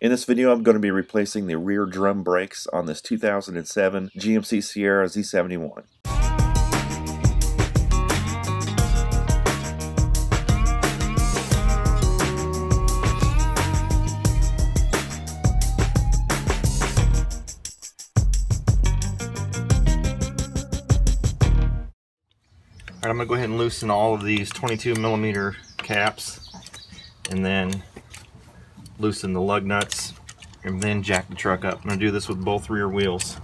In this video, I'm going to be replacing the rear drum brakes on this 2007 GMC Sierra Z71. Alright, I'm going to go ahead and loosen all of these 22mm caps and then loosen the lug nuts and then jack the truck up. I'm going to do this with both rear wheels.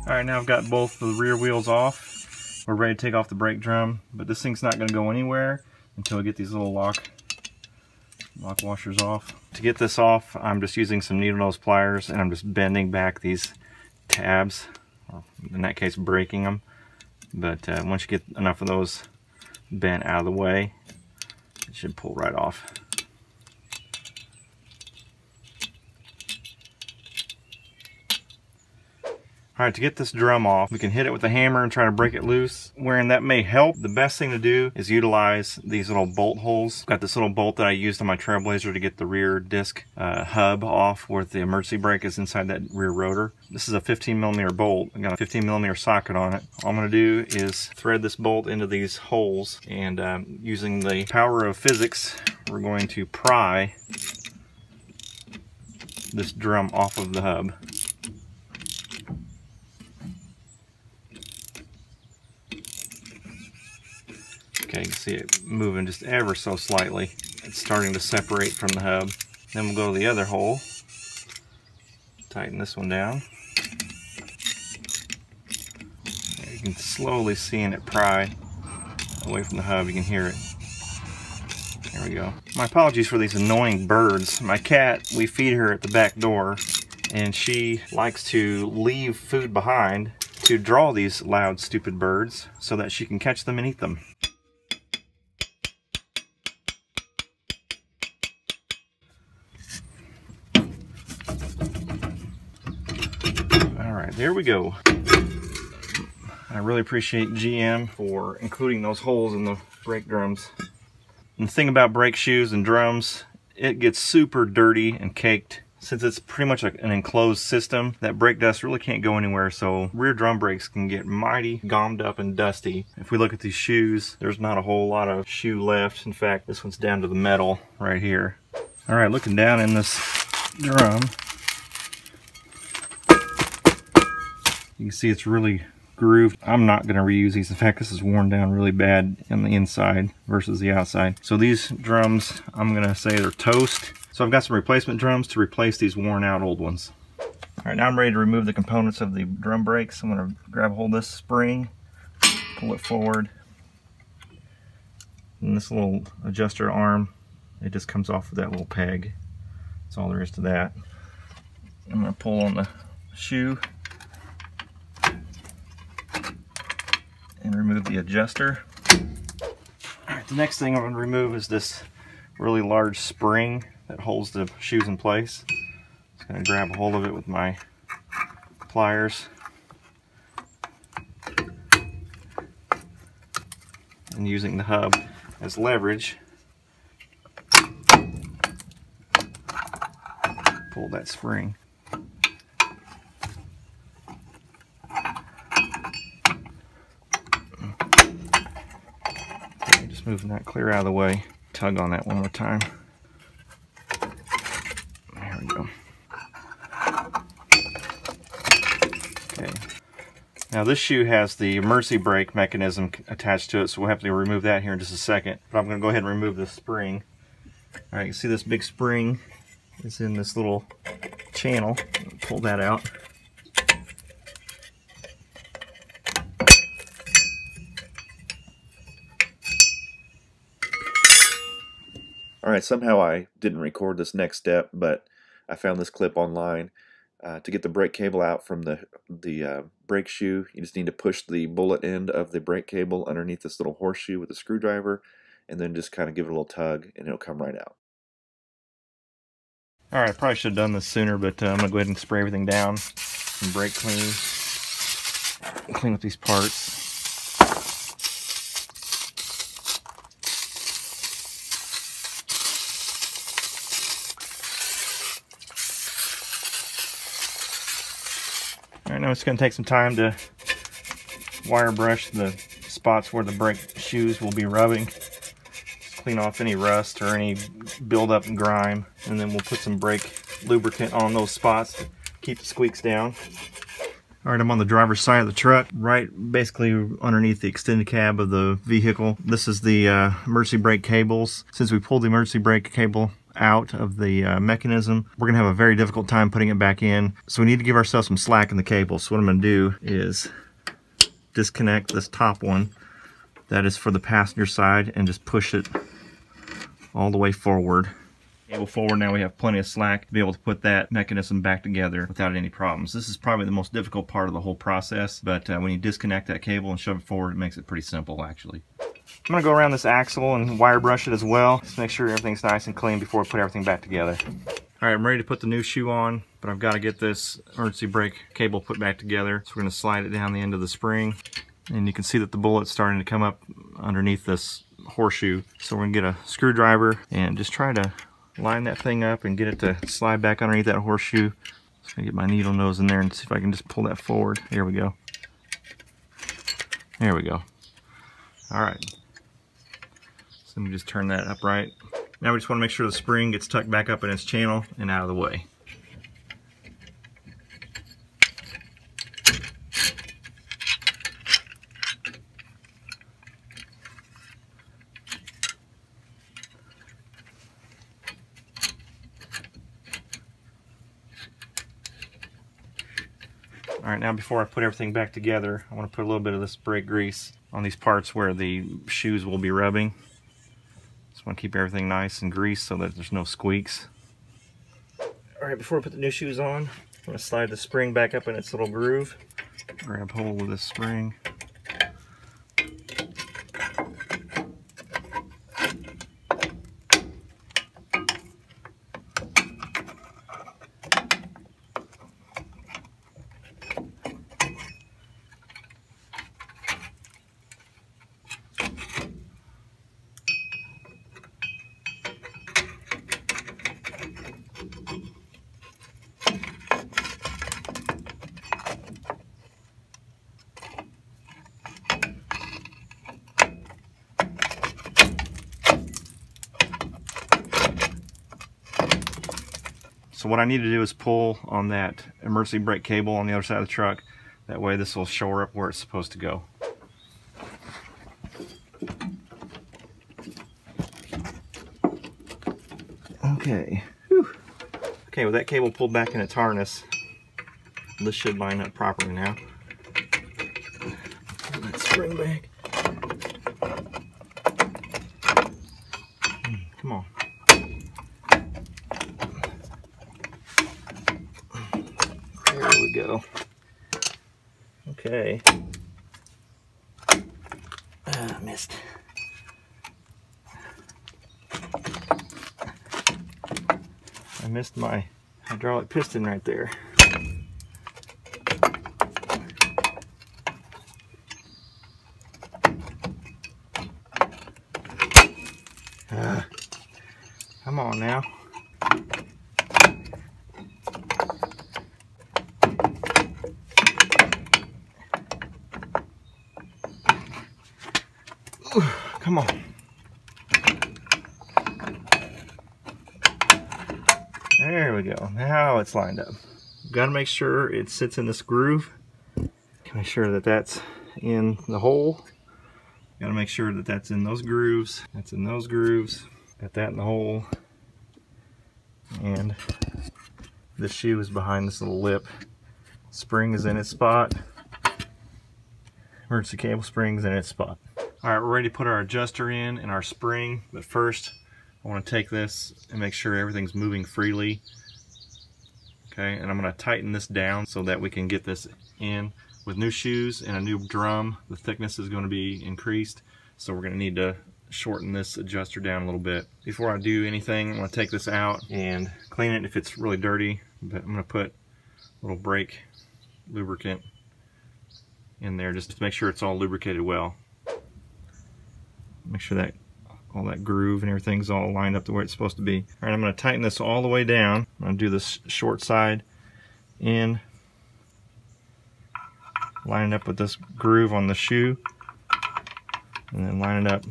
Alright, now I've got both the rear wheels off. We're ready to take off the brake drum, but this thing's not going to go anywhere until we get these little lock washers off. To get this off, I'm just using some needle nose pliers and I'm just bending back these tabs, or in that case breaking them. But once you get enough of those bent out of the way, it should pull right off. Alright, to get this drum off, we can hit it with a hammer and try to break it loose. Wherein that may help, the best thing to do is utilize these little bolt holes. I've got this little bolt that I used on my Trailblazer to get the rear disc hub off where the emergency brake is inside that rear rotor. This is a 15mm bolt. I've got a 15mm socket on it. All I'm going to do is thread this bolt into these holes, and using the power of physics, we're going to pry this drum off of the hub. Okay, you can see it moving just ever so slightly. It's starting to separate from the hub. Then we'll go to the other hole. Tighten this one down. There, you can slowly see it pry away from the hub. You can hear it. There we go. My apologies for these annoying birds. My cat, we feed her at the back door, and she likes to leave food behind to draw these loud, stupid birds so that she can catch them and eat them. Alright, there we go. I really appreciate GM for including those holes in the brake drums. And the thing about brake shoes and drums, it gets super dirty and caked. Since it's pretty much an enclosed system, that brake dust really can't go anywhere, so rear drum brakes can get mighty gommed up and dusty. If we look at these shoes, there's not a whole lot of shoe left. In fact, this one's down to the metal right here. Alright, looking down in this drum, you can see it's really grooved. I'm not going to reuse these. In fact, this is worn down really bad on the inside versus the outside. So these drums, I'm going to say they're toast. So I've got some replacement drums to replace these worn out old ones. Alright, now I'm ready to remove the components of the drum brakes. I'm going to grab a hold of this spring, pull it forward, and this little adjuster arm, it just comes off of that little peg. That's all there is to that. I'm going to pull on the shoe and remove the adjuster. Alright, the next thing I'm going to remove is this really large spring that holds the shoes in place. Just going to grab a hold of it with my pliers and using the hub as leverage, pull that spring. Okay, just moving that clear out of the way. Tug on that one more time. There we go. Okay. Now this shoe has the emergency brake mechanism attached to it, so we'll have to remove that here in just a second. But I'm going to go ahead and remove the spring. Alright, you see this big spring is in this little channel. Pull that out. Alright, Alright, somehow I didn't record this next step, but I found this clip online. To get the brake cable out from the brake shoe, you just need to push the bullet end of the brake cable underneath this little horseshoe with a screwdriver, and then just kind of give it a little tug, and it'll come right out. Alright, I probably should have done this sooner, but I'm going to go ahead and spray everything down and brake clean. Clean up these parts. Alright, now it's going to take some time to wire brush the spots where the brake shoes will be rubbing. Just clean off any rust or any buildup and grime, and then we'll put some brake lubricant on those spots to keep the squeaks down. Alright, I'm on the driver's side of the truck, right basically underneath the extended cab of the vehicle. This is the emergency brake cables. Since we pulled the emergency brake cable out of the mechanism, we're going to have a very difficult time putting it back in. So we need to give ourselves some slack in the cable. So what I'm going to do is disconnect this top one. That is for the passenger side, and just push it all the way forward. Cable forward, now we have plenty of slack to be able to put that mechanism back together without any problems. This is probably the most difficult part of the whole process, but when you disconnect that cable and shove it forward, it makes it pretty simple actually. I'm going to go around this axle and wire brush it as well, just make sure everything's nice and clean before we put everything back together. Alright, I'm ready to put the new shoe on, but I've got to get this emergency brake cable put back together. So we're going to slide it down the end of the spring, and you can see that the bullet's starting to come up underneath this horseshoe. So we're going to get a screwdriver and just try to line that thing up and get it to slide back underneath that horseshoe. Just going to get my needle nose in there and see if I can just pull that forward. There we go. There we go. Alright. So let me just turn that upright. Now we just want to make sure the spring gets tucked back up in its channel and out of the way. Alright, now before I put everything back together, I want to put a little bit of this brake grease on these parts where the shoes will be rubbing. Just want to keep everything nice and greased so that there's no squeaks. Alright, before I put the new shoes on, I'm going to slide the spring back up in its little groove. Grab hold of this spring. So what I need to do is pull on that emergency brake cable on the other side of the truck. That way this will shore up where it's supposed to go. Okay. Whew. Okay, with that cable pulled back in its harness, this should line up properly now. Pull that spring back. Come on. There we go. Okay. Missed. I missed my hydraulic piston right there. Come on now. Come on. There we go. Now it's lined up. Got to make sure it sits in this groove. Make sure that that's in the hole. Got to make sure that that's in those grooves. That's in those grooves. Got that in the hole. And this shoe is behind this little lip. Spring is in its spot. Emergency cable spring's in its spot. Alright, we're ready to put our adjuster in and our spring, but first I want to take this and make sure everything's moving freely. Okay, and I'm going to tighten this down so that we can get this in. With new shoes and a new drum, the thickness is going to be increased, so we're going to need to shorten this adjuster down a little bit. Before I do anything, I'm going to take this out and clean it if it's really dirty, but I'm going to put a little brake lubricant in there just to make sure it's all lubricated well. Make sure that all that groove and everything's all lined up the way it's supposed to be. All right, I'm going to tighten this all the way down. I'm going to do this short side in, line it up with this groove on the shoe, and then line it up.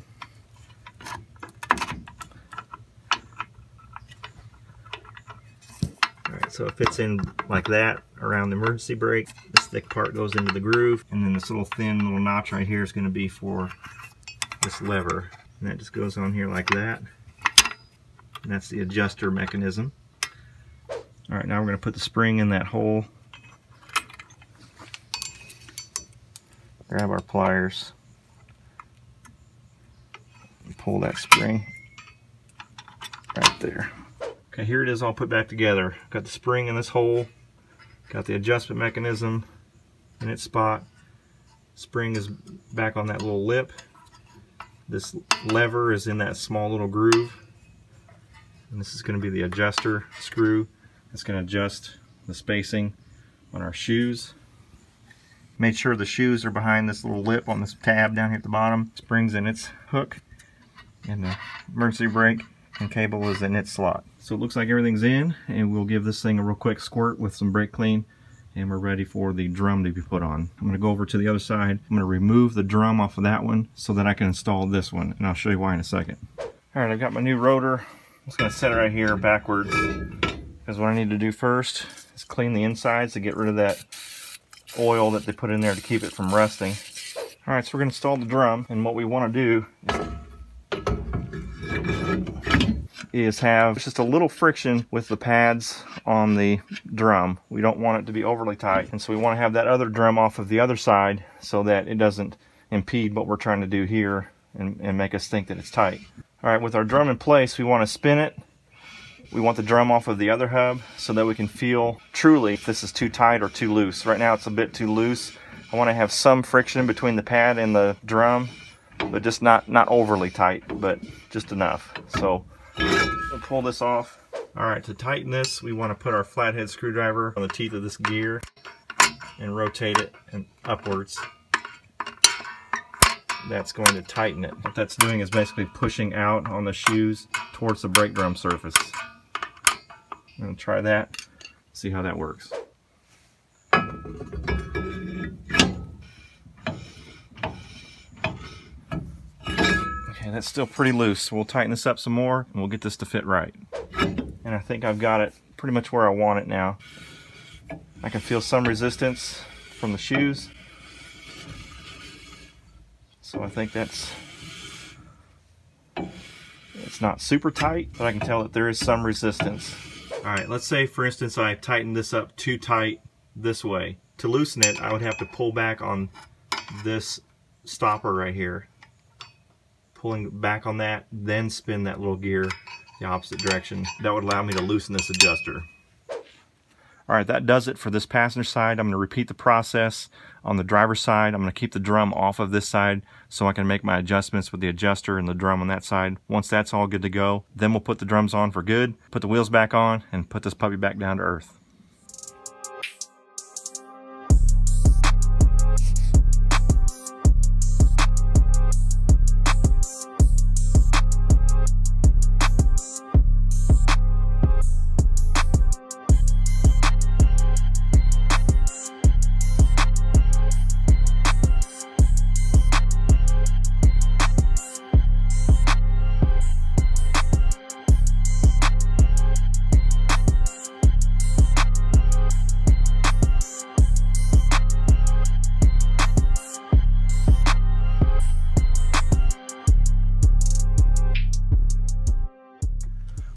All right, so it fits in like that around the emergency brake. This thick part goes into the groove, and then this little thin little notch right here is going to be for this lever. And that just goes on here like that. And that's the adjuster mechanism. Alright, now we're going to put the spring in that hole. Grab our pliers and pull that spring right there. Okay, here it is all put back together. Got the spring in this hole, got the adjustment mechanism in its spot. Spring is back on that little lip. This lever is in that small little groove, and this is going to be the adjuster screw. It's going to adjust the spacing on our shoes. Make sure the shoes are behind this little lip on this tab down here at the bottom. Spring's in its hook, and the emergency brake and cable is in its slot. So it looks like everything's in, and we'll give this thing a real quick squirt with some brake clean, and we're ready for the drum to be put on. I'm going to go over to the other side. I'm going to remove the drum off of that one so that I can install this one, and I'll show you why in a second. Alright, I've got my new rotor. I'm just going to set it right here backwards, because what I need to do first is clean the insides to get rid of that oil that they put in there to keep it from rusting. Alright, so we're going to install the drum, and what we want to do is have just a little friction with the pads on the drum. We don't want it to be overly tight, and so we want to have that other drum off of the other side so that it doesn't impede what we're trying to do here and make us think that it's tight. Alright, with our drum in place, we want to spin it. We want the drum off of the other hub so that we can feel truly if this is too tight or too loose. Right now it's a bit too loose. I want to have some friction between the pad and the drum, but just not overly tight, but just enough. So we'll pull this off. Alright, to tighten this, we want to put our flathead screwdriver on the teeth of this gear and rotate it upwards. That's going to tighten it. What that's doing is basically pushing out on the shoes towards the brake drum surface. I'm going to try that, see how that works. Okay, that's still pretty loose. We'll tighten this up some more and we'll get this to fit right. And I think I've got it pretty much where I want it now. I can feel some resistance from the shoes. So I think it's not super tight, but I can tell that there is some resistance. Alright, let's say for instance I tightened this up too tight this way. To loosen it, I would have to pull back on this stopper right here. Pulling back on that, then spin that little gear the opposite direction. That would allow me to loosen this adjuster. Alright, that does it for this passenger side. I'm going to repeat the process on the driver's side. I'm going to keep the drum off of this side so I can make my adjustments with the adjuster and the drum on that side. Once that's all good to go, then we'll put the drums on for good, put the wheels back on, and put this puppy back down to earth.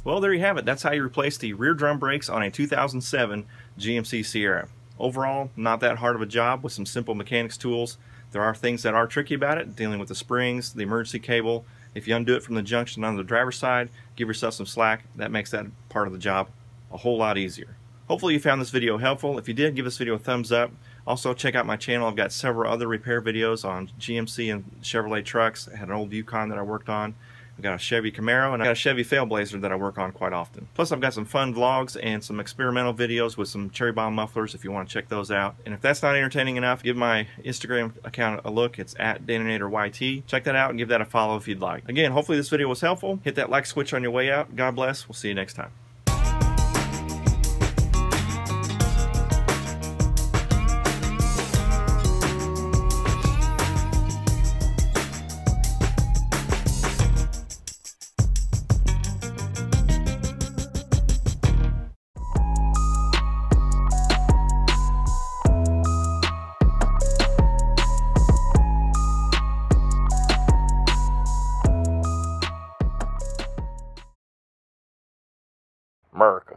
Well, there you have it. That's how you replace the rear drum brakes on a 2007 GMC Sierra. Overall, not that hard of a job with some simple mechanics tools. There are things that are tricky about it, dealing with the springs, the emergency cable, If you undo it from the junction on the driver's side, give yourself some slack. That makes that part of the job a whole lot easier. Hopefully you found this video helpful. If you did, give this video a thumbs up. Also, check out my channel. I've got several other repair videos on GMC and Chevrolet trucks. I had an old Yukon that I worked on. I've got a Chevy Camaro, and I've got a Chevy Trailblazer that I work on quite often. Plus, I've got some fun vlogs and some experimental videos with some cherry bomb mufflers if you want to check those out. And if that's not entertaining enough, give my Instagram account a look. It's at DaninatorYT. Check that out and give that a follow if you'd like. Again, hopefully this video was helpful. Hit that like switch on your way out. God bless. We'll see you next time. America.